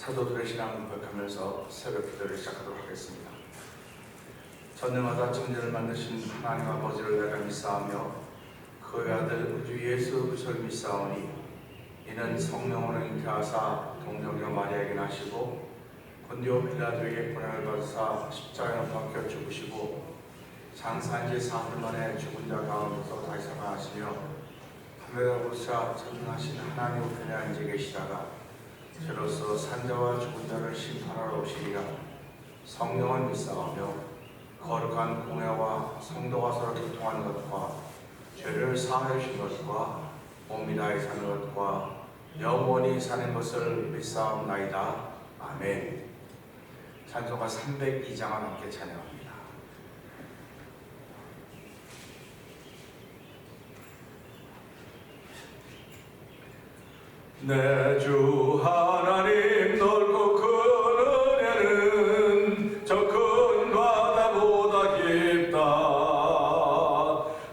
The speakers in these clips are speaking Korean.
사도들의 신앙을 고백하면서 새벽 기도를 시작하도록 하겠습니다. 전능하다 천지를 만드신 하나님 아버지를 내가 믿사오며 그의 아들 우주 예수 그리스도를 믿사오니 이는 성령으로 잉태하사 동정녀 마리아에게 나시고 본디오 빌라도에게 고난을 받으사 십자가에 못 박혀 죽으시고 장사한 지 사흘 만에 죽은 자 가운데서 다시 살아나시며 하늘에 오르사 전능하신 하나님 우편에 앉아 계시다가 저로서 산자와 죽은 자를 심판하러 오시리라. 성령을 믿사오며 거룩한 공회와 성도가 서로 교통하는 것과 죄를 사하여 주신 것과 몸이 다해 사는 것과 영원히 사는 것을 믿사옵나이다. 아멘. 찬송가 302장을 함께 찬양합니다. 내 주 하나님 넓고 큰 은혜는 저 큰 바다보다 깊다.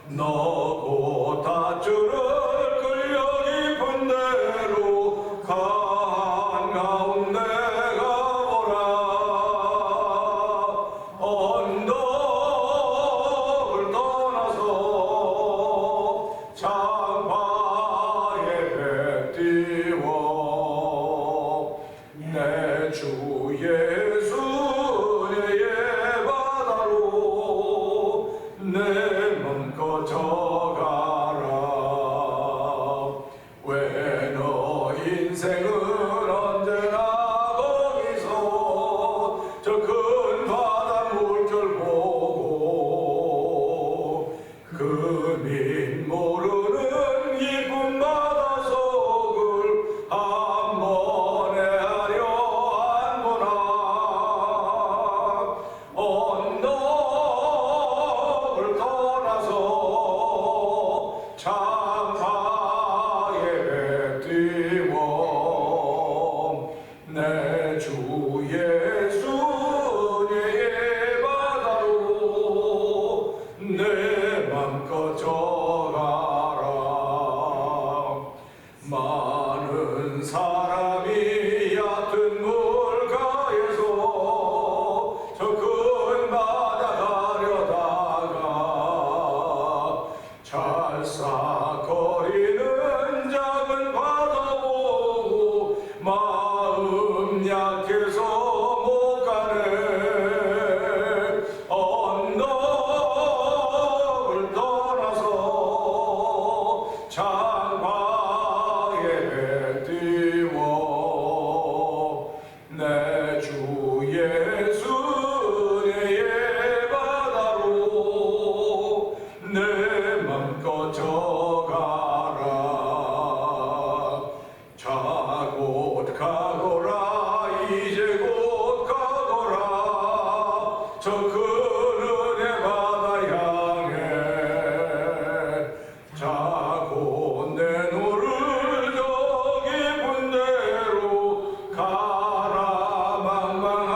너고 닷줄을 끌려 깊은 데로 한가운데 가보라. 언덕을 떠나서 창바에 띄워 내 주 예수 의 바다로 내 맘껏 져가라. 왜 너 인생은 언제나 거기서 저 큰 바다 물결 보고 그민 모르는 깊은 바다 속을 한 번에 하려 한구나. 언덕을 떠나서 창가에 띄워 내 주 예수의 바다로 내 맘껏 져가라. 많은 사람이 얕은 물가에서 저 큰 바다 가려다가 찰싹거리는 작은 바다 보고 마음 약해서 못 가네. 언덕을 떠나서 창바에 띄워 내 주 예수의 바다로 내 맘껏 져가라. 자 곧 가거라. 이제 곧 가거라. 저 큰 은혜 바다 향해 자 곧 내 노를 저 깊은 데로 가라. 망망한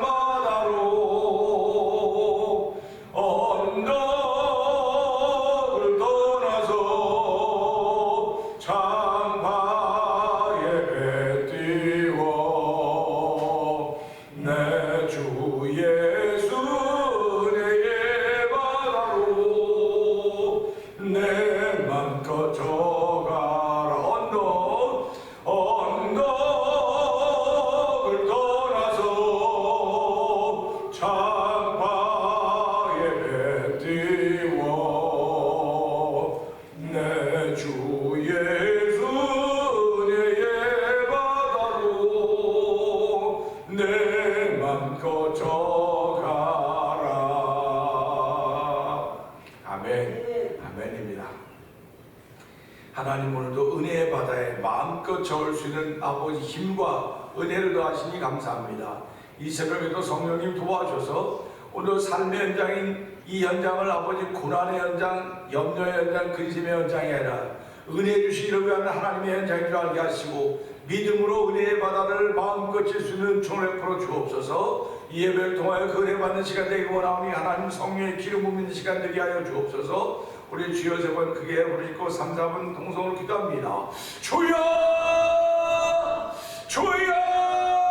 바다로 언덕을 떠나서 창바에 띄워 내 주 예수의 바다로 내 맘껏 져가라. 언덕을 떠나서 창바에 띄워 내 주 예수의 바다로 내 맘껏 져가라. 아멘. 아멘입니다. 하나님 오늘도 은혜의 바다에 마음껏 저을 수 있는 아버지 힘과 은혜를 더하시니 감사합니다. 이 새벽에도 성령님 도와줘서 오늘 삶의 현장인 이 현장을 아버지 고난의 현장, 염려의 현장, 근심의 현장이 아니라 은혜 주시기를 위한 하나님의 현장인 줄 알게 하시고 믿음으로 은혜의 바다를 마음껏 칠 수 있는 종을 풀어 주옵소서. 이 예배를 통하여 그 은혜 받는 시간 되기 원하오니 하나님 성령의 기름 부는 시간 되게 하여 주옵소서. 우리 주여 세 번 크게 부르짖고 3, 4분 동성으로 기도합니다. 주여! 주여!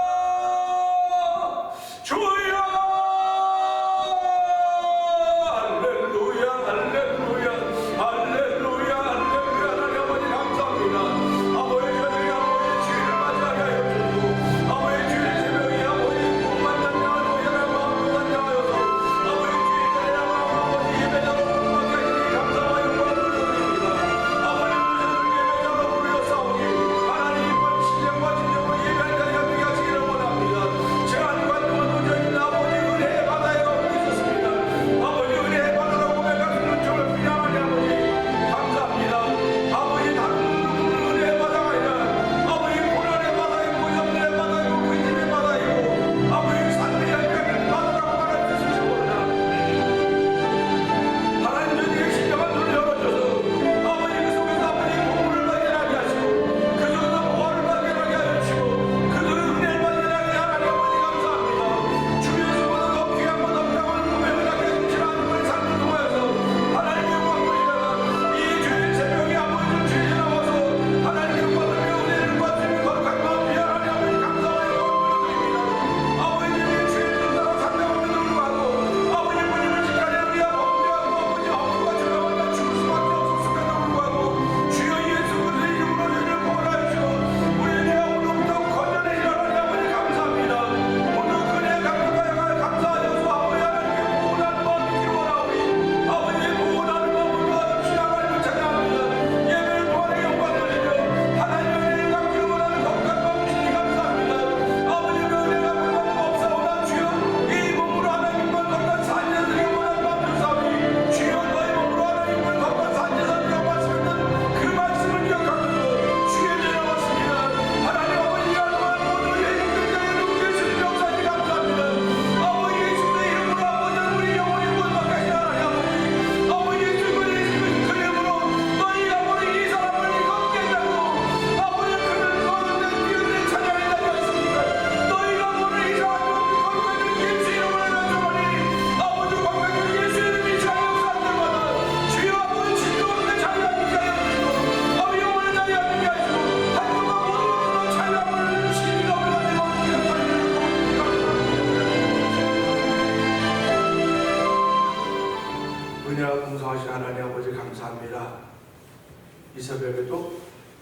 이 새벽에도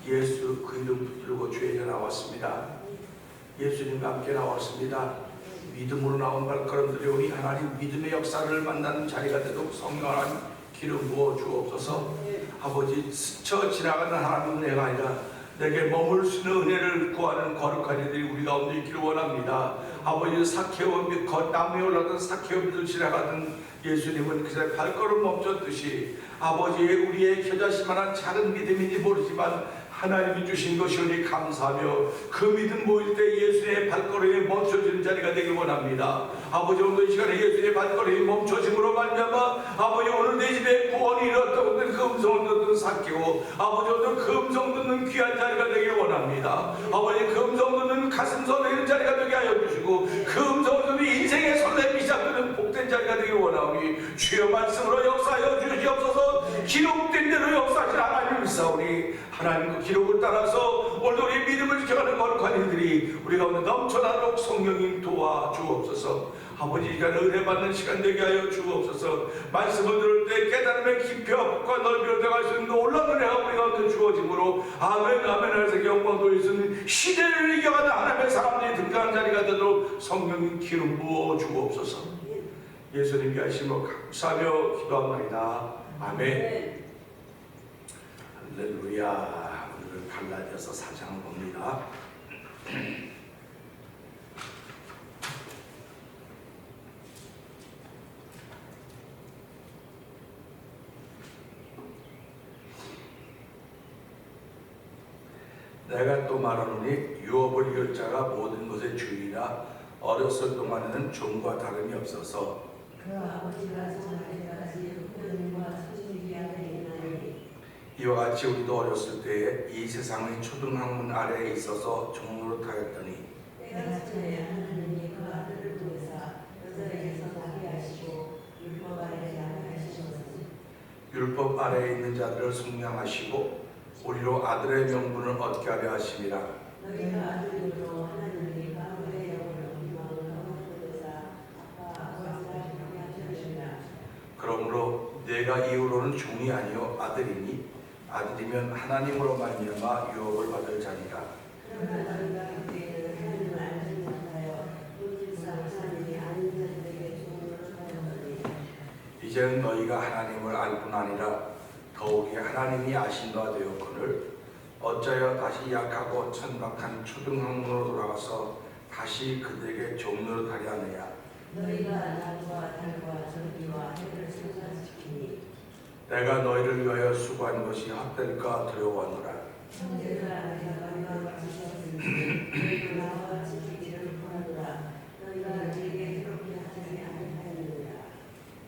예수 그 이름 붙들고 주에게 나왔습니다. 예수님과 함께 나왔습니다. 믿음으로 나온 발걸음들이 우리 하나님 믿음의 역사를 만나는 자리가 되도록 성령 하나님 기름 부어 주옵소서. 아버지 스쳐 지나가는 하나님 은혜가 아니라 내게 머물 수 있는 은혜를 구하는 거룩한 이들이 우리 가운데 있기를 원합니다. 아버지 사케오 나무에 올라던 사케오 밑을 지나가던 예수님은 그새 발걸음 멈췄듯이 아버지 우리의 겨자씨만한 작은 믿음인지 모르지만 하나님이 주신 것이 우리 감사하며 그 믿음 모일 때 예수의 발걸음이 멈춰지는 자리가 되길 원합니다. 아버지 오늘 이 시간에 예수의 발걸음이 멈춰짐으로 말미암아 아버지 오늘 내 집에 구원이 일었다고 그 음성을 듣는 사케오 아버지 오늘 그 음성 듣는 귀한 자리가 되길 원합니다. 아버지 그 음성 듣는 가슴 설레는 자리가 되게 하여 주시고 그 음성을 듣는 인생의 설렘이 시작되는 복된 자리가 되길 원하오니 주여 말씀으로 역사하여 주시옵소서. 기록된 대로 역사하신 하나님을 믿사오니 하나님 그 기록을 따라서 오늘도 우리의 믿음을 지켜가는 거룩한 일들이 우리 가운데 넘쳐나도록 성령님 도와주옵소서. 아버지 이 시간 은혜 받는 시간 되게 하여 주옵소서. 말씀을 들을 때 깨달음의 깊이와 넓이로 들어갈 수 있는 놀라운 은혜가 우리 가운데 주어짐으로 아멘 아멘 하면서 영광 돌리는 시대를 이겨가는 하나님의 사람들이 등장한 자리가 되도록 성령님 기름 부어 주옵소서. 예수님께 하심으로 감사하며 기도합니다. 아멘. 할렐루야. 오늘 갈라디아서 4장을 봅니다. 내가 또 말하노니 유업을 이을 자가 모든 것의 주인이라 어렸을 동안에는 종과 다름이 없어서 그 아버지가 전할 때까지 하나님과 선지기 아래에 있나니 이와 같이 우리도 어렸을 때에 이 세상의 초등학문 아래에 있어서 종노릇하였더니 때가 차에 하나님이 그 아들을 보내사 여자에게서 나게 하시고 율법 아래에 나게 하시었으니 율법 아래에 있는 자들을 속량하시고 우리로 아들의 명분을 얻게 하려 하심이라. 너희가 아들들로 하나님이 바로의 영으로 희망을 얻게 되사 아빠 아버지라 부르게 하시리라. 그러므로 내가 이후로는 종이 아니요 아들이니 아들이면 하나님으로 말미암아 유업을 받을 자니라. 그러나 너희가 그때에는 하나님을 알지 못하여 본질상 하나님이 아닌 자들에게 종으로 하였더니 이제는 너희가 하나님을 알 뿐 아니라 더욱이 하나님이 아신 바 되었거늘 어찌하여 다시 약하고 천박한 초등학문으로 돌아가서 다시 그들에게 종노릇하려 하느냐. 너희가 날과 달과 절기와 해를 생산시키니 내가 너희를 위하여 수고한 것이 헛될까 두려워하노라. 형제들아 내가 너희와 같이 있었으니 너희도 나와 같이 지기를 구하노라. 너희가 너희에게 그렇게 하지 아니하였느니라.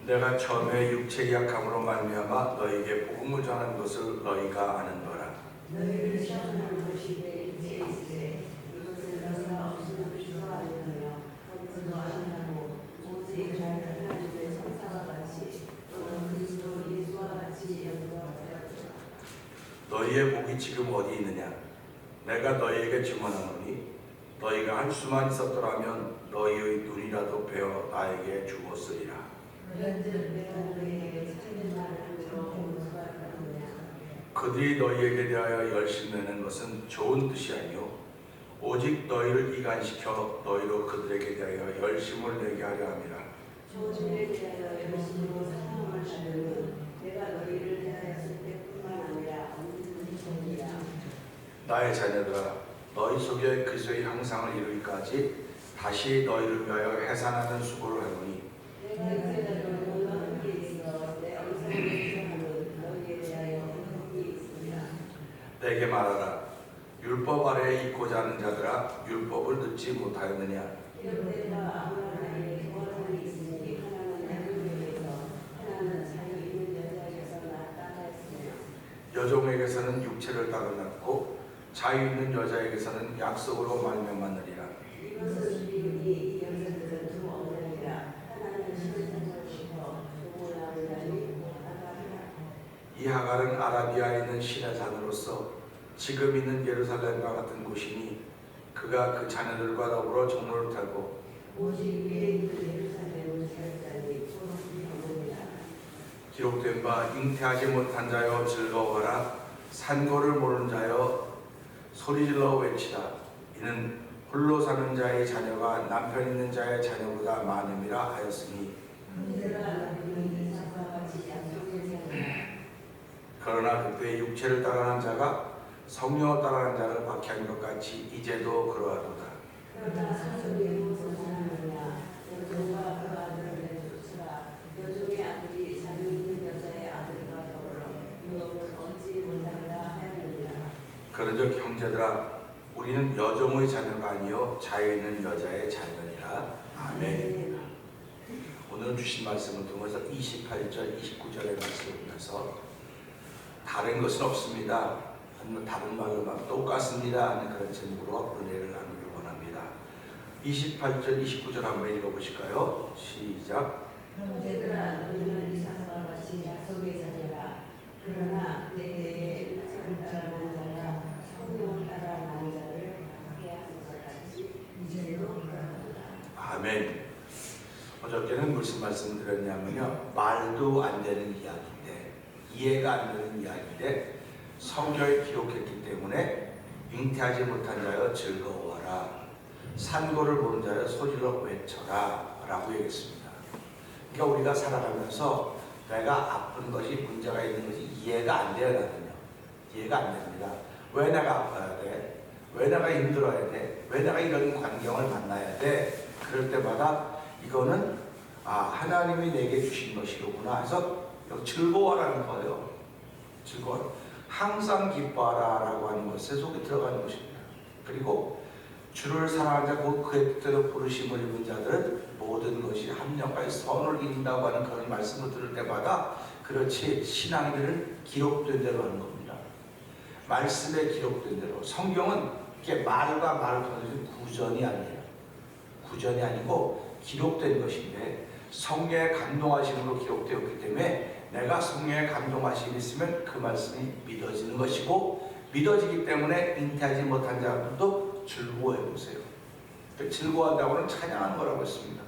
내가 처음에 육체의 약함으로 말미암아 너희에게 복음을 전한 것을 너희가 아는 거라. 너희를 시험하는 것이 내 입에 있으되 이것을 너희가 없으면 주저하느냐 없으도 아니하고 오직 하나님의 성사와 같이 또는 그리스도 예수와 같이 연구하였다. 너희의 복이 지금 어디 있느냐. 내가 너희에게 증언하노니 너희가 할 수만 있었더라면 너희의 눈이라도 베어 나에게 주었으리라. 그런즉 내가 너희에게 찾는 말을 함으로 용서가 가느냐. 그들이 너희에게 대하여 열심내는 것은 좋은 뜻이 아니요 오직 너희를 이간시켜 너희로 그들에게 대하여 열심을 내게 하려 함이라. 좋은 일에 대하여 열심으로 사랑을 하려는 내가 너희를 대하였을 때뿐만 아니라 언제든지 전이라. 나의 자녀들아 너희 속에 그리스도의 형상을 이루기까지 다시 너희를 위하여 해산하는 수고를 하노니 내가 이제는 너희와 함께 있어 내 영생을 유지하는 너희에 대하여 행복이 있으리라. 내게 말하라. 율법 아래에 있고자 하는 자들아 율법을 듣지 못하였느냐. 이때가 아브라함에게 두 아들이 있으니 하나는 야곱에게서 하나는 자유 있는 여자에게서 낳았다 했으며 여종에게서는 육체를 따라 낳고 자유 있는 여자에게서는 약속으로 말미암았느니라. 이것은 비밀이 이 여자들은 두 어머니라. 하나는 신을 상속시켜 종을 낳으려니 하가라. 이 하갈은 아라비아에 있는 신의 자녀로서 지금 있는 예루살렘과 같은 곳이니 그가 그 자녀들과 더불어 종로를 타고 오직 위에 있는 예루살렘을 살자니 소록이 어머니라. 기록된 바 잉태하지 못한 자여 즐거워하라. 산고를 모르는 자여 소리질러 외치라. 이는 홀로 사는 자의 자녀가 남편 있는 자의 자녀보다 많음이라 하였으니 그러나 그때의 육체를 따라하는 자가 성령을 따라하는 자를 박해한 것 같이 이제도 그러하도다. 그러나 사람이 무엇을 하느냐 여종과 그 아들을 내쫓으라. 여종의 아들이 자유 있는 여자의 아들과 더불어 유업을 얻지 못하리라 하였느니라. 그런즉 형제들아 우리는 여종의 자녀가 아니요 자유 있는 여자의 자녀니라. 아멘. 오늘 주신 말씀을 통해서 28절 29절의 말씀을 보면서 다른 것은 없습니다, 다른 말로만 똑같습니다 하는 그런 제목으로 은혜를 나누길 원합니다. 28절 29절 한번 읽어보실까요? 시작. 형제들아 너희는 이삭과 같이 약속의 자녀라. 그러나 내게 약속을 따라가는 자가 성령을 따라가는 자를 박해하는 것 같이 이제도 그러하도다. 아멘. 어저께는 무슨 말씀 드렸냐면요, 말도 안 되는 이야기인데, 이해가 안 되는 이야기인데 성경에 기록했기 때문에 잉태하지 못한 자여 즐거워하라, 산고를 보는 자여 소리로 외쳐라 라고 얘기했습니다. 그러니까 우리가 살아가면서 내가 아픈 것이, 문제가 있는 것이 이해가 안 되거든요. 이해가 안 됩니다. 왜 내가 아파야 돼? 왜 내가 힘들어야 돼? 왜 내가 이런 환경을 만나야 돼? 그럴 때마다 이거는 하나님이 내게 주신 것이로구나 해서 즐거워하라는 거예요. 즐거워. 항상 기뻐하라 라고 하는 것에 속에 들어가는 것입니다. 그리고 주를 사랑하는 자, 그의 뜻대로 부르심을 입은 자들은 모든 것이 합력하여 선을 이룬다고 하는 그런 말씀을 들을 때마다 그렇지, 신앙의 기록된 대로 하는 겁니다. 말씀에 기록된 대로. 성경은 이게 말과 말을 통해서 구전이 아니에요. 구전이 아니고 기록된 것인데 성령의 감동하심으로 기록되었기 때문에 내가 성령의 감동하심이 있으면 그 말씀이 믿어지는 것이고, 믿어지기 때문에 잉태하지 못한 자들도 즐거워해 보세요. 즐거워한다고는 찬양하는 거라고 했습니다.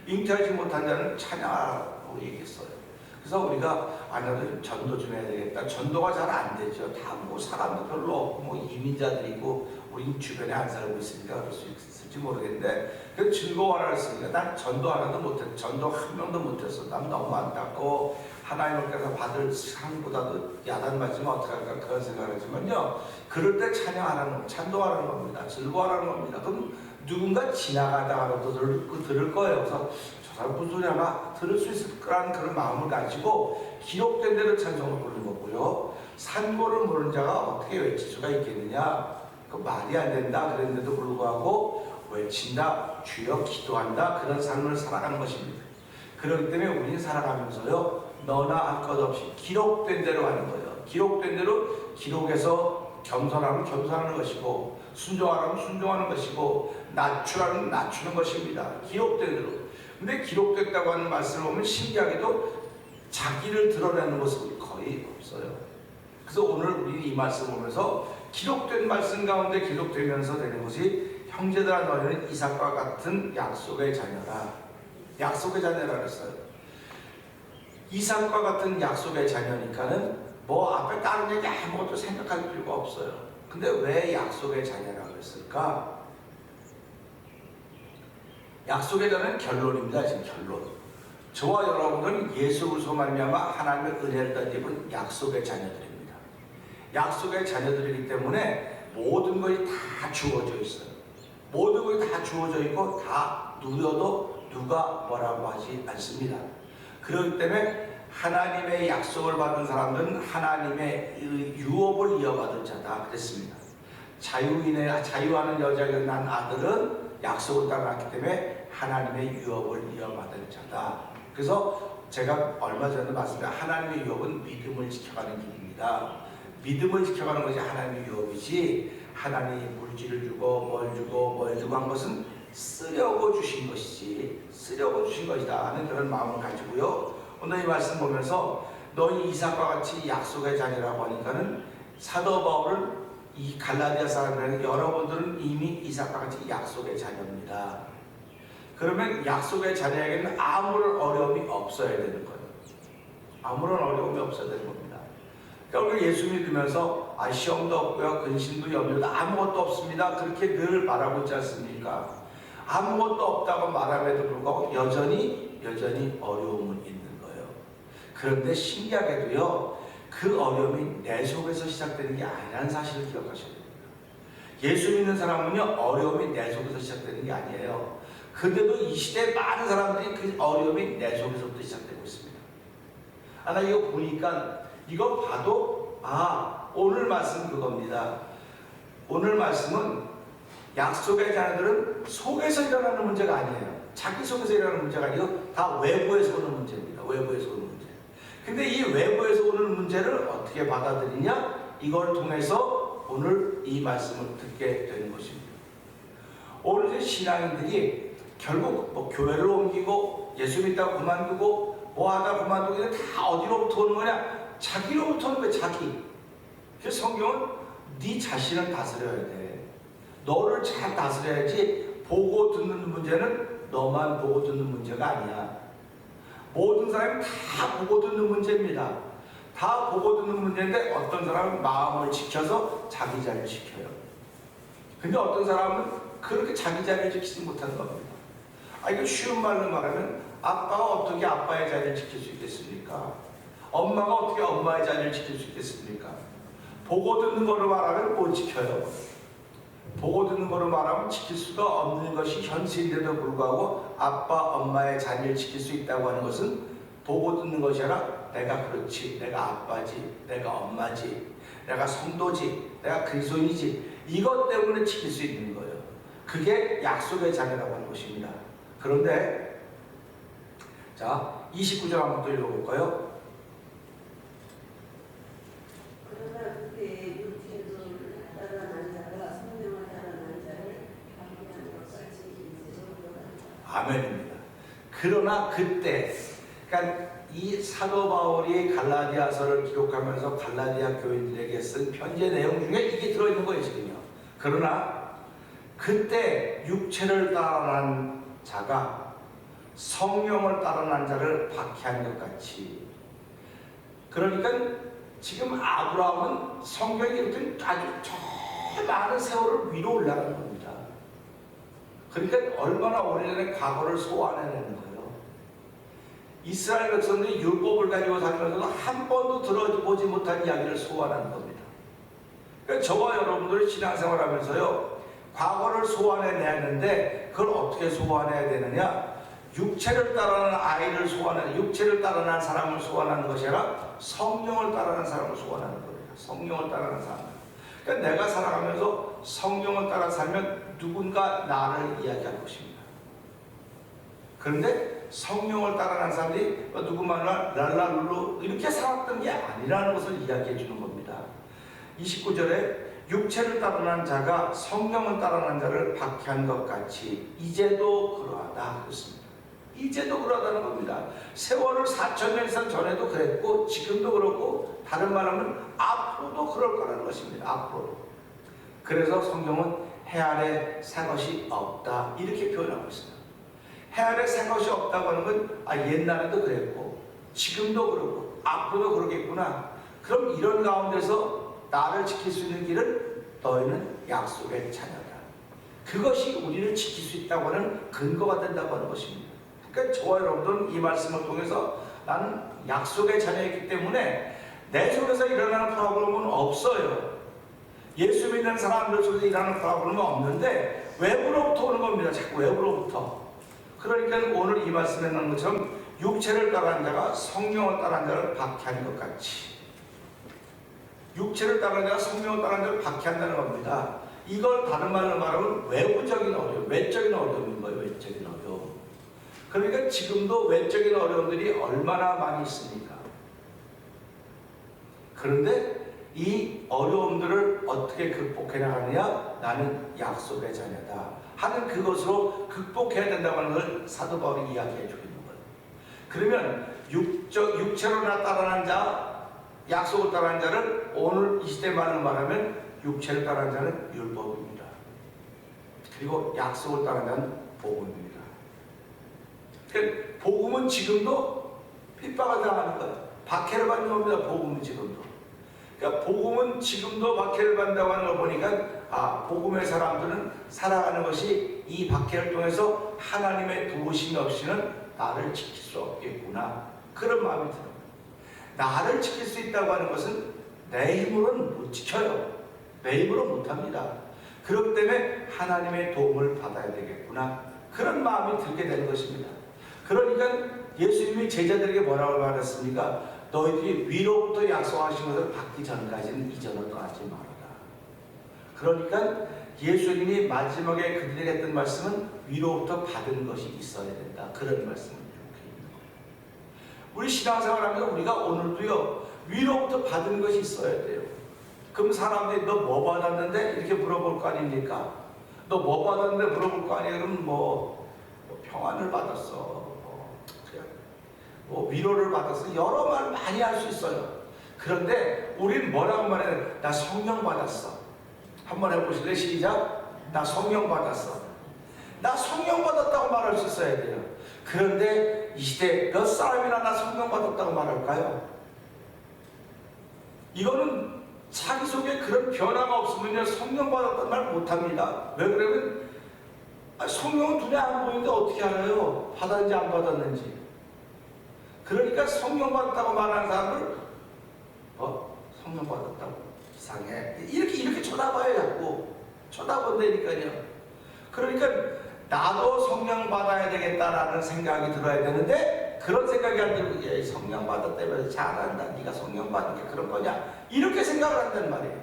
잉태하지 못한 자는 찬양하라고 얘기했어요. 그래서 우리가 나도 전도 좀 해야 되겠다. 전도가 잘 안 되죠. 다 뭐 사람도 별로 없고 이민자들이고 우리 주변에 안 살고 있으니까 그럴 수 있을지 모르겠는데, 그 즐거워하라 했으니까 난 전도 하나도 못했어. 전도 한 명도 못했어. 난 너무 안타깝고 하나님께서 받을 상보다도 야단 맞으면 어떡할까 그런 생각을 하지만요, 그럴 때 찬양하라는, 찬도하라는 겁니다. 즐거워하라는 겁니다. 그럼 누군가 지나가다가도 들을 거예요. 그래서 저 사람 무슨 소리 하나 들을 수 있을 거라는 그런 마음을 가지고 기록된 대로 찬송을 부르는 거고요. 산고를 모르는 자가 어떻게 외칠 수가 있겠느냐, 그 말이 안 된다 그랬는데도 불구하고 외친다, 주여 기도한다, 그런 삶을 살아가는 것입니다. 그렇기 때문에 우리는 살아가면서요, 너나 할 것 없이 기록된 대로 하는 거예요. 기록된 대로, 기록에서 겸손하면 겸손하는 것이고, 순종하라면 순종하는 것이고, 낮추라면 낮추는 것입니다. 기록된 대로. 근데 기록됐다고 하는 말씀을 보면 신기하게도 자기를 드러내는 모습이 거의 없어요. 그래서 오늘 우리 이 말씀 보면서 기록된 말씀 가운데 기록되면서 되는 것이, 형제들아 너희는 이삭과 같은 약속의 자녀라. 약속의 자녀라 그랬어요. 이삭과 같은 약속의 자녀니까는 뭐 앞에 다른 얘기 아무것도 생각할 필요가 없어요. 근데 왜 약속의 자녀라 그랬을까? 약속의 자녀는 결론입니다. 지금 결론. 저와 여러분들은 예수 그리스도 말미암아 하나님의 은혜를 덧입은 약속의 자녀들입니다. 약속의 자녀들이기 때문에 모든 것이 다 주어져 있어요. 모든 것이 다 주어져 있고 다 누려도 누가 뭐라고 하지 않습니다. 그렇기 때문에 하나님의 약속을 받은 사람들은 하나님의 유업을 이어받을 자다 그랬습니다. 자유하는 여자가 난 아들은 약속을 따랐기 때문에 하나님의 유업을 이어받을 자다. 그래서 제가 얼마 전에 말씀드린 하나님의 유업은 믿음을 지켜가는 길입니다. 믿음을 지켜가는 것이 하나님의 유업이지, 하나님이 물질을 주고 뭘 주고 한 것은 쓰려고 주신 것이지, 쓰려고 주신 것이다 하는 그런 마음을 가지고요. 오늘 이 말씀 보면서 너희 이삭과 같이 약속의 자녀라고 하니까는 사도 바울은 이 갈라디아 사람들에게 여러분들은 이미 이삭과 같이 약속의 자녀입니다. 그러면 약속의 자녀에게는 아무런 어려움이 없어야 되는 거예요. 아무런 어려움이 없어야 되는 겁니다. 그러니까 우리가 예수 믿으면서 시험도 없고요, 근심도 염려도 아무것도 없습니다, 그렇게 늘 말하고 있지 않습니까? 아무것도 없다고 말함에도 불구하고 여전히 어려움은 있는 거예요. 그런데 신기하게도요, 그 어려움이 내 속에서 시작되는 게 아니라는 사실을 기억하셔야 됩니다. 예수 믿는 사람은요, 어려움이 내 속에서 시작되는 게 아니에요. 근데도 이 시대에 많은 사람들이 그 어려움이 내 속에서부터 시작되고 있습니다. 나 이거 보니까, 이거 봐도 오늘 말씀 그겁니다. 오늘 말씀은 약속의 자녀들은 속에서 일어나는 문제가 아니에요. 자기 속에서 일어나는 문제가 아니고 다 외부에서 오는 문제입니다. 외부에서 오는 문제. 근데 이 외부에서 오는 문제를 어떻게 받아들이냐? 이걸 통해서 오늘 이 말씀을 듣게 되는 것입니다. 오늘 신앙인들이 결국 교회를 옮기고 예수 믿다고 그만두고 하다 그만두고 다 어디로부터 오는 거냐? 자기로부터 오는 거야, 자기. 그래서 성경은 네 자신을 다스려야 돼. 너를 잘 다스려야지. 보고 듣는 문제는 너만 보고 듣는 문제가 아니야. 모든 사람이 다 보고 듣는 문제입니다. 다 보고 듣는 문제인데 어떤 사람은 마음을 지켜서 자기 자리를 지켜요. 근데 어떤 사람은 그렇게 자기 자리를 지키지 못하는 겁니다. 이거 쉬운 말로 말하면 아빠가 어떻게 아빠의 자리를 지킬 수 있겠습니까? 엄마가 어떻게 엄마의 자리를 지킬 수 있겠습니까? 보고 듣는 거로 말하면 못 지켜요. 보고 듣는 거로 말하면 지킬 수가 없는 것이 현실인데도 불구하고 아빠, 엄마의 자리를 지킬 수 있다고 하는 것은 보고 듣는 것이 아니라 내가 그렇지, 내가 아빠지, 내가 엄마지, 내가 성도지, 내가 그리스도인이지, 이것 때문에 지킬 수 있는 거예요. 그게 약속의 자녀라고 하는 것입니다. 그런데 자, 29절 한번 또 읽어볼까요? 그러나 그때 육체를 따라난 자가 성령을 따라난 자를 함께하는 것같이 이제도 아멘입니다. 그러나 그때, 그러니까 이 사도 바울이 갈라디아서를 기록하면서 갈라디아 교인들에게 쓴 편지의 내용 중에 이게 들어있는 거예요, 지금요. 그러나 그때 육체를 따라난 자가 성령을 따라난 자를 박해한 것 같이, 그러니까 지금 아브라함은 성경이 이렇게 아주 저 많은 세월을 위로 올라가는 겁니다. 그러니까 얼마나 오래전에 과거를 소환해내는 거예요. 이스라엘 백성들이 율법을 가지고 살면서도 한 번도 들어보지 못한 이야기를 소환하는 겁니다. 그러니까 저와 여러분들이 신앙생활 하면서요, 과거를 소환해내는데 그걸 어떻게 소환해야 되느냐? 육체를 따르는 아이를 소환하는, 육체를 따르는 사람을 소환하는 것이 아니라 성령을 따르는 사람을 소환하는 겁니다. 성령을 따르는 사람. 그러니까 내가 살아가면서 성령을 따라 살면 누군가 나를 이야기할 것입니다. 그런데 성령을 따라가는 사람들이 누구만나 랄랄룰루 이렇게 살았던 게 아니라는 것을 이야기해 주는 겁니다. 29절에 육체를 따르는 자가 성령을 따르는 자를 박해한 것 같이 이제도 그러하다 그렇습니다. 이제도 그러하다는 겁니다. 세월을 4000년 이상 전에도 그랬고 지금도 그렇고, 다른 말하면 앞으로도 그럴 거라는 것입니다. 앞으로도. 그래서 성경은 해 아래 새 것이 없다 이렇게 표현하고 있습니다. 해 아래 새 것이 없다고 하는 건 옛날에도 그랬고 지금도 그렇고 앞으로도 그러겠구나. 그럼 이런 가운데서 나를 지킬 수 있는 길은 너희는 약속의 자녀다. 그것이 우리를 지킬 수 있다고 하는 근거가 된다고 하는 것입니다. 그러니까 저와 여러분들은 이 말씀을 통해서 나는 약속의 자녀이기 때문에 내 속에서 일어나는 프로그램은 없어요. 예수 믿는 사람들 속에서 일어나는 프로그램은 없는데 외부로부터 오는 겁니다. 자꾸 외부로부터. 그러니까 오늘 이 말씀에 나온 것처럼 육체를 따르는 자가 성령을 따르는 자를 박해한 것 같이, 육체를 따르는 자가 성령을 따르는 자를 박해한다는 겁니다. 이걸 다른 말로 말하면 외부적인 어려움, 외적인 어려움인 거예요. 외적인 어려움. 그러니까 지금도 외적인 어려움들이 얼마나 많이 있습니까? 그런데 이 어려움들을 어떻게 극복해 나가느냐? 나는 약속의 자녀다 하는 그것으로 극복해야 된다고 하는 걸 사도 바울이 이야기해 주고 있는 거예요. 그러면 육체로 따라난 자, 약속을 따라한 자를 오늘 이 시대 말로 말하면 육체를 따라한 자는 율법입니다. 그리고 약속을 따라한 자는 복음입니다. 복음은 지금도 핍박을 당하는 거예요. 박해를 받는 겁니다. 복음은 지금도. 그러니까 복음은 지금도 박해를 받는다고 하는 걸 보니까 복음의 사람들은 살아가는 것이 이 박해를 통해서 하나님의 도우심이 없이는 나를 지킬 수 없겠구나, 그런 마음이 들어요. 나를 지킬 수 있다고 하는 것은 내 힘으로는 못 지켜요. 내 힘으로 못합니다. 그렇기 때문에 하나님의 도움을 받아야 되겠구나, 그런 마음이 들게 되는 것입니다. 그러니까 예수님이 제자들에게 뭐라고 말했습니까? 너희들이 위로부터 약속하신 것을 받기 전까지는 이전을 떠나지 말아라. 그러니까 예수님이 마지막에 그들에게 했던 말씀은 위로부터 받은 것이 있어야 된다, 그런 말씀을 이렇게 있는 거예요. 우리 신앙생활하면서 우리가 오늘도요, 위로부터 받은 것이 있어야 돼요. 그럼 사람들이 너 뭐 받았는데? 이렇게 물어볼 거 아닙니까? 너 뭐 받았는데 물어볼 거 아니에요? 그럼 뭐 평안을 받았어, 뭐 위로를 받았어, 여러 말 많이 할 수 있어요. 그런데 우린 뭐라고 말해요? 나 성령 받았어. 한번 해보실래요? 시작. 나 성령 받았어. 나 성령 받았다고 말할 수 있어야 돼요. 그런데 이 시대에 몇 사람이나 나 성령 받았다고 말할까요? 이거는 자기 속에 그런 변화가 없으면 성령 받았다는 말 못합니다. 왜 그러면 성령은 눈에 안 보이는데 어떻게 알아요? 받았는지 안 받았는지. 그러니까 성령 받았다고 말하는 사람을 성령 받았다고 이상해, 이렇게 쳐다봐요. 자꾸 쳐다본다니까요. 그러니까 나도 성령 받아야 되겠다라는 생각이 들어야 되는데, 그런 생각이 안 들고 성령 받았다면서 잘한다, 네가 성령 받은 게 그런 거냐, 이렇게 생각을 한단 말이에요.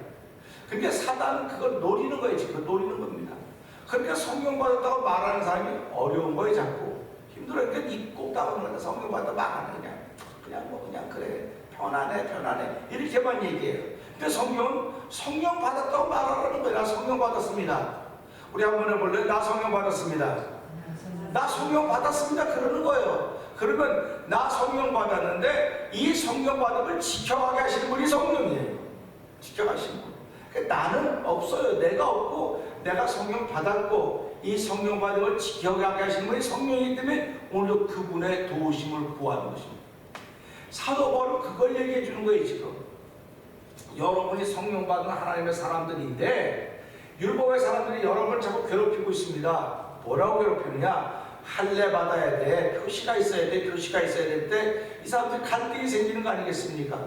그러니까 사단은 그걸 노리는 거예요. 지금 노리는 겁니다. 그러니까 성령 받았다고 말하는 사람이 어려운 거예요. 자꾸 힘들어요. 그러니까 입고 따오는 건데 성령 받았다 말하는, 그냥 그래, 편안해 이렇게만 얘기해요. 근데 성경은 성령 받았다고 말하라는 거예요. 나 성령 받았습니다. 우리 한번 해볼래요? 나 성령 받았습니다. 나 성령 받았습니다, 그러는 거예요. 그러면 나 성령 받았는데 이 성령 받음을 지켜가게 하시는 분이 성령이에요. 지켜가시는 분. 그러니까 나는 없어요. 내가 없고 내가 성령 받았고 이 성령 받음을 지켜가게 하시는 분이 성령이기 때문에 오늘도 그분의 도우심을 구하는 것입니다. 사도 바울은 그걸 얘기해 주는 거예요. 지금 여러분이 성령 받은 하나님의 사람들인데 율법의 사람들이 여러분을 자꾸 괴롭히고 있습니다. 뭐라고 괴롭히느냐? 할례 받아야 돼, 표시가 있어야 돼, 표시가 있어야 될 때 이 사람들이 갈등이 생기는 거 아니겠습니까?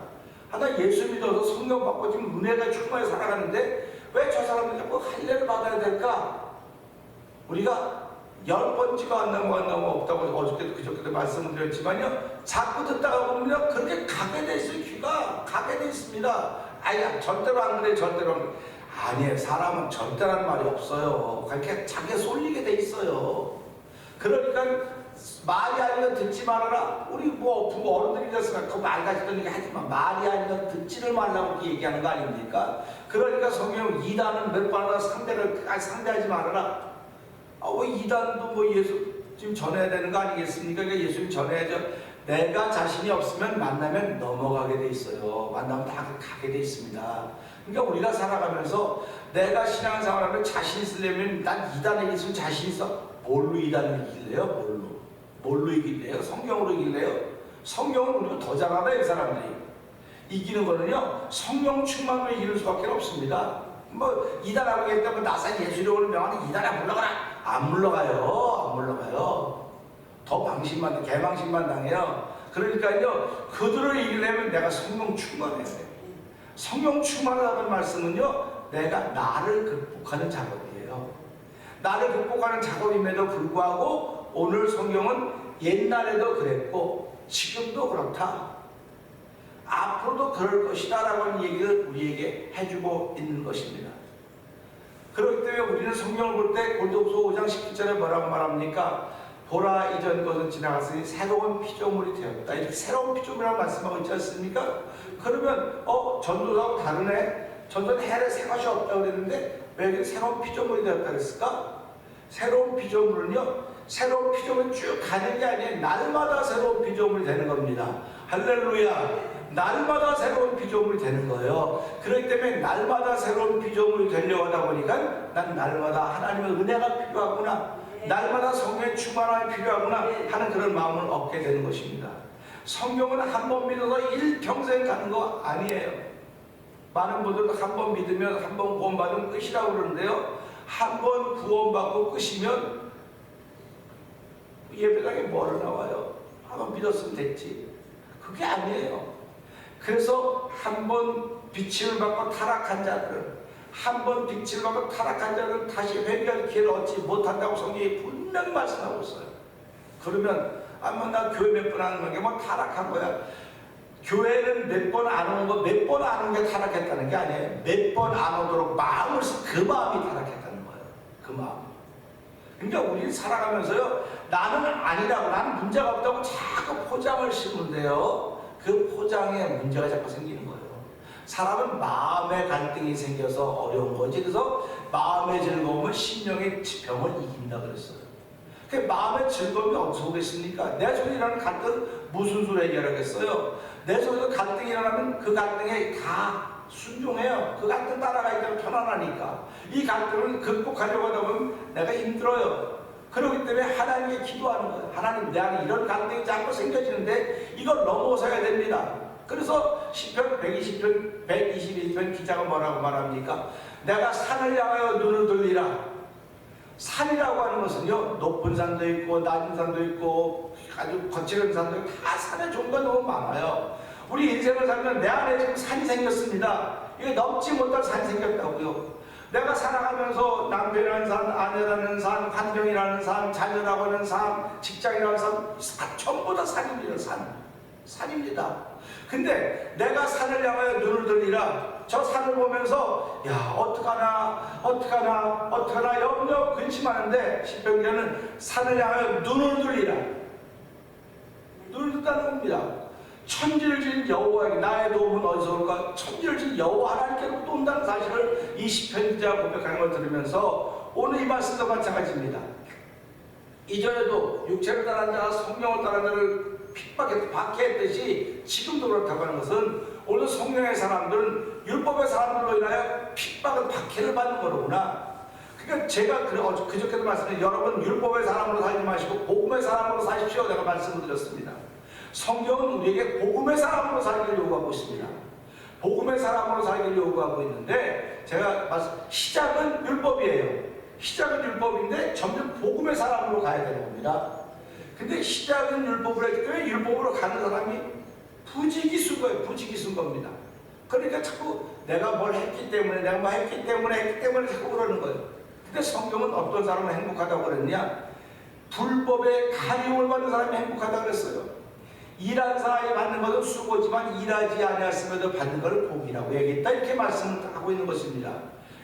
하나 예수 믿어서 성령 받고 지금 은혜가 충만히 살아가는데 왜 저 사람들이 자꾸 할례를 받아야 될까? 우리가 10번 찍어 안 넘어 없다고 어저께도 그저께도 말씀을 드렸지만요, 자꾸 듣다가 보면 그렇게 가게 돼 있어요. 귀가 가게 돼 있습니다. 아야, 절대로 안 그래, 절대로 안 그래. 아니에요. 사람은 절대라는 말이 없어요. 그렇게 자기가 쏠리게 돼 있어요. 그러니까 말이 아니면 듣지 말아라. 우리 어른들이 됐으니까 그 말 가지던 얘기 하지만 말이 아니면 듣지를 말라고 그렇게 얘기하는 거 아닙니까? 그러니까 성경은 이단은 몇 번 하다 상대하지 말아라. 왜 이단도 뭐 예수 지금 전해야 되는 거 아니겠습니까? 그러니까 예수님 전해야죠. 내가 자신이 없으면 만나면 넘어가게 돼 있어요. 만나면 다 가게 돼 있습니다. 그러니까 우리가 살아가면서 내가 신앙생활하면 자신 있으려면 난 이단에 있으면 자신 있어. 뭘로 이단을 이길래요? 뭘로 이길래요? 성경으로 이길래요? 성경은 우리가 더 잘하다, 이 사람들이. 이기는 거는요, 성령 충만으로 이기는 수밖에 없습니다. 뭐 이단하고 했다면 나사 예수령을 명하는 이단에 물러가라. 안 물러가요. 더 개망신만 당해요. 그러니까요, 그들을 이기려면 내가 성령 충만해야 돼요. 성령 충만하다는 말씀은요, 내가 나를 극복하는 작업이에요. 나를 극복하는 작업임에도 불구하고 오늘 성경은 옛날에도 그랬고 지금도 그렇다, 앞으로도 그럴 것이다 라고 하는 얘기를 우리에게 해주고 있는 것입니다. 그렇기 때문에 우리는 성경을 볼 때 고린도후서 5장 17절에 뭐라고 말합니까? 보라, 이전 것은 지나갔으니 새로운 피조물이 되었다. 이렇게 새로운 피조물이라고 말씀하고 있지 않습니까? 그러면 전도하고 다르네. 전도는 해를 새 것이 없다고 그랬는데 왜 이렇게 새로운 피조물이 되었다 그랬을까? 새로운 피조물은요, 새로운 피조물이 쭉 가는 게 아니에요. 날마다 새로운 피조물이 되는 겁니다. 할렐루야. 날마다 새로운 피조물이 되는 거예요. 그렇기 때문에 날마다 새로운 피조물이 되려고 하다 보니까 난 날마다 하나님의 은혜가 필요하구나, 날마다 성령의 충만함이 필요하구나 하는 그런 마음을 얻게 되는 것입니다. 성경은 한 번 믿어서 일평생 가는 거 아니에요. 많은 분들도 한 번 믿으면 한 번 구원받으면 끝이라고 그러는데요. 한 번 구원받고 끝이면 예배당에 뭐를 나와요? 한 번 믿었으면 됐지. 그게 아니에요. 그래서 한 번 빛을 받고 타락한 자들은, 한 번 빛을 받고 타락한 자들은 다시 회개할 기회를 얻지 못한다고 성경이 분명히 말씀하고 있어요. 그러면 아마 나 교회 몇 번 안 오는 게 뭐 타락한 거야. 교회는 몇 번 안 오는 거, 몇 번 안 오는 게 타락했다는 게 아니에요. 몇 번 안 오도록 마음을 그 마음이 타락했다는 거예요. 그 마음. 그러니까 우리는 살아가면서요, 나는 아니라고, 나는 문제가 없다고 자꾸 포장을 씌우는데요, 그 포장에 문제가 자꾸 생기는 거예요. 사람은 마음의 갈등이 생겨서 어려운 거지. 그래서 마음의 즐거움은 심령의 병을 이긴다 그랬어요. 그 마음의 즐거움이 어디서 오겠습니까? 내 속에 일어나는 갈등 무슨 소리 얘기하겠어요? 내 속에서 갈등이 일어나면 그 갈등에 다 순종해요. 그 갈등 따라가 있다면 편안하니까. 이 갈등을 극복하려고 하다 보면 내가 힘들어요. 그렇기 때문에 하나님께 기도하는 거예요. 하나님, 내 안에 이런 갈등이 자꾸 생겨지는데 이걸 넘어서야 됩니다. 그래서 시편 120편, 121편 기자가 뭐라고 말합니까? 내가 산을 향하여 눈을 돌리라. 산이라고 하는 것은요, 높은 산도 있고 낮은 산도 있고 아주 거칠은 산도 있고 다 산의 종류가 너무 많아요. 우리 인생을 살면 내 안에 지금 산이 생겼습니다. 이게 넘지 못할 산이 생겼다고요. 내가 살아가면서 남편이라는 산, 아내라는 산, 환경이라는 산, 자녀라고 하는 산, 직장이라는 산, 전부 다 산입니다. 산입니다. 근데 내가 산을 향하여 눈을 돌리라. 저 산을 보면서 야, 어떡하나 염려 근심하는데 시편기자는 산을 향하여 눈을 돌리라. 눈을 든다는 겁니다. 천지를 지은 여호와에게 나의 도움은 어디서 올까? 천지를 지은 여호와 하나님께로부터 온다는 사실을 이 시편기자가 고백하는 걸 들으면서 오늘 이 말씀도 마찬가지입니다. 이전에도 육체를 따르는 자가 성령을 따르는 자를 박해했듯이 지금도 그렇다고 하는 것은 오늘 성령의 사람들은 율법의 사람들로 인하여 핍박을 박해를 받는 거로구나. 그러니까 제가 그저께도 말씀드린 여러분 율법의 사람으로 살지 마시고 복음의 사람으로 사십시오. 내가 말씀을 드렸습니다. 성경은 우리에게 복음의 사람으로 살기를 요구하고 있습니다. 복음의 사람으로 살기를 요구하고 있는데 제가 시작은 율법이에요. 시작은 율법인데 점점 복음의 사람으로 가야 되는 겁니다. 근데 시작은 율법으로 했기 때문에 율법으로 가는 사람이 부지기수인 거예요. 부지기수인 겁니다. 그러니까 자꾸 내가 뭘 했기 때문에 내가 뭐 했기 때문에 자꾸 그러는 거예요. 근데 성경은 어떤 사람은 행복하다고 그랬냐? 불법에 가리움을 받는 사람이 행복하다고 그랬어요. 일한 사람이 받는 것은 수고지만 일하지 아니했음에도 받는 것을 복이라고 얘기했다. 이렇게 말씀을 하고 있는 것입니다.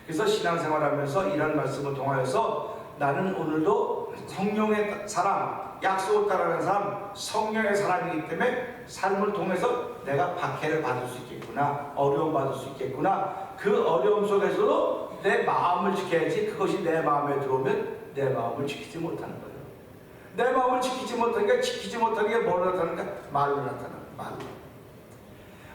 그래서 신앙생활하면서 이런 말씀을 통하여서 나는 오늘도 성령의 사람, 약속을 따르는 사람, 성령의 사람이기 때문에 삶을 통해서 내가 박해를 받을 수 있겠구나, 어려움 받을 수 있겠구나. 그 어려움 속에서도 내 마음을 지켜야지. 그것이 내 마음에 들어오면 내 마음을 지키지 못하는 거예요. 내 마음을 지키지 못하니까 지키지 못하는 게 뭐로 나타나니까 말로 나타나는 거예요.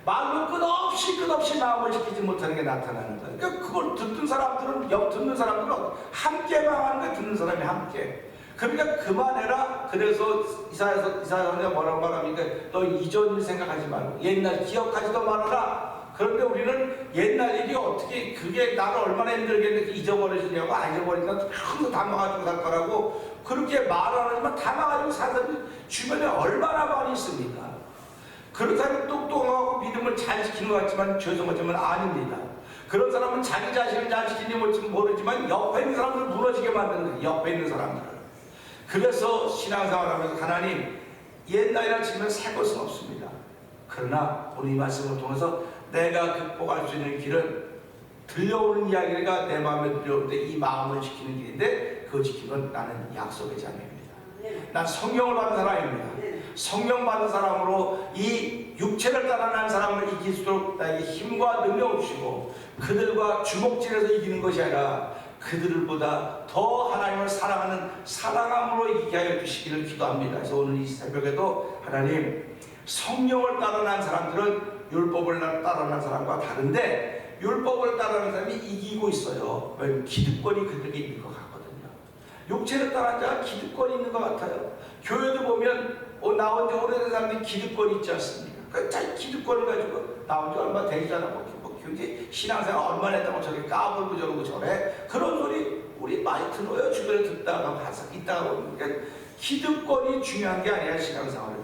말로 끝없이 마음을 지키지 못하는 게 나타나는 거예요. 그러니까 그걸 듣는 사람들은 듣는 사람들은 함께 망하는 거예요. 듣는 사람이 함께. 그러니까 그만해라. 그래서 이사야가 뭐라고 말합니까? 너 이전 일 생각하지 말고 옛날 기억하지도 말아라. 그런데 우리는 옛날 일이 어떻게 그게 나를 얼마나 힘들게 잊어버리시냐고. 안 잊어버린다. 항상 담아가지고 살 거라고 그렇게 말하지만 담아가지고 사는 주변에 얼마나 많이 있습니까? 그런 사람은 똑똑하고 믿음을 잘 지키는 것 같지만 죄송하지만 아닙니다. 그런 사람은 자기 자신을 잘 지키는지 모르지만 옆에 있는 사람들을 무너지게 만드는 거예요. 옆에 있는 사람들을. 그래서 신앙생활하면서 하나님 옛날이라 치면 새 것은 없습니다. 그러나 오늘 이 말씀을 통해서 내가 극복할 수 있는 길은 들려오는 이야기가 내 마음에 들려올 때 이 마음을 지키는 길인데 그 지키면 나는 약속의 자녀입니다. 난 성령을 받은 사람입니다. 성령 받은 사람으로 이 육체를 따라가는 사람을 이길 수 있도록 나에게 힘과 능력 주시고 그들과 주먹질해서 이기는 것이 아니라 그들보다 더 하나님을 사랑하는 사랑함으로 이기게 하여 주시기를 기도합니다. 그래서 오늘 이 새벽에도 하나님 성령을 따라가는 사람들은 율법을 따라가는 사람과 다른데 율법을 따라가는 사람이 이기고 있어요. 왜냐하면 기득권이 그들에게 있는 것 같거든요. 육체를 따라가는 자가 기득권이 있는 것 같아요. 교회도 보면 나온 지 오래된 사람들이 기득권이 있지 않습니까? 그 자기 기득권을 가지고 나온 지 얼마 되지 않아. 뭐 그렇게 신앙생활 얼마나 했다고 저렇게 까불고 저러고 저래? 그런 소리 우리 많이 들어요. 주변에 듣다가 가서 있다가 보니까 기득권이 중요한 게 아니야. 신앙생활은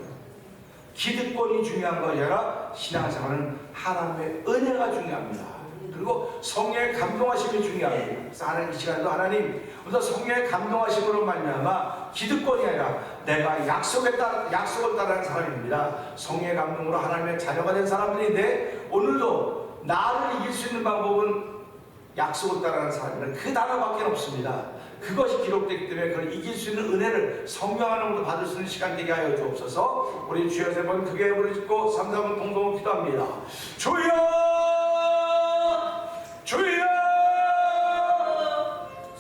기득권이 중요한 것이 아니라 신앙생활은 하나님의 은혜가 중요합니다. 그리고 성령의 감동하심이 중요합니다. 그래서 하나님 이 시간에도 하나님 그래서 성령의 감동하심으로 말미암아 기득권이 아니라 내가 약속을 따르는 사람입니다. 성령의 감동으로 하나님의 자녀가 된 사람들인데 오늘도 나를 이길 수 있는 방법은 약속을 따르는 사람입니다. 그 단어밖에 없습니다. 그것이 기록되기 때문에 그걸 이길 수 있는 은혜를 성령 안으로 받을 수 있는 시간 되게 하여 주옵소서. 우리 주여 세 번 크게 부르짖고 3-4분 통성으로 기도합니다. 주여 주여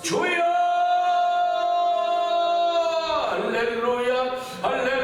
주여 할렐루야 할렐루야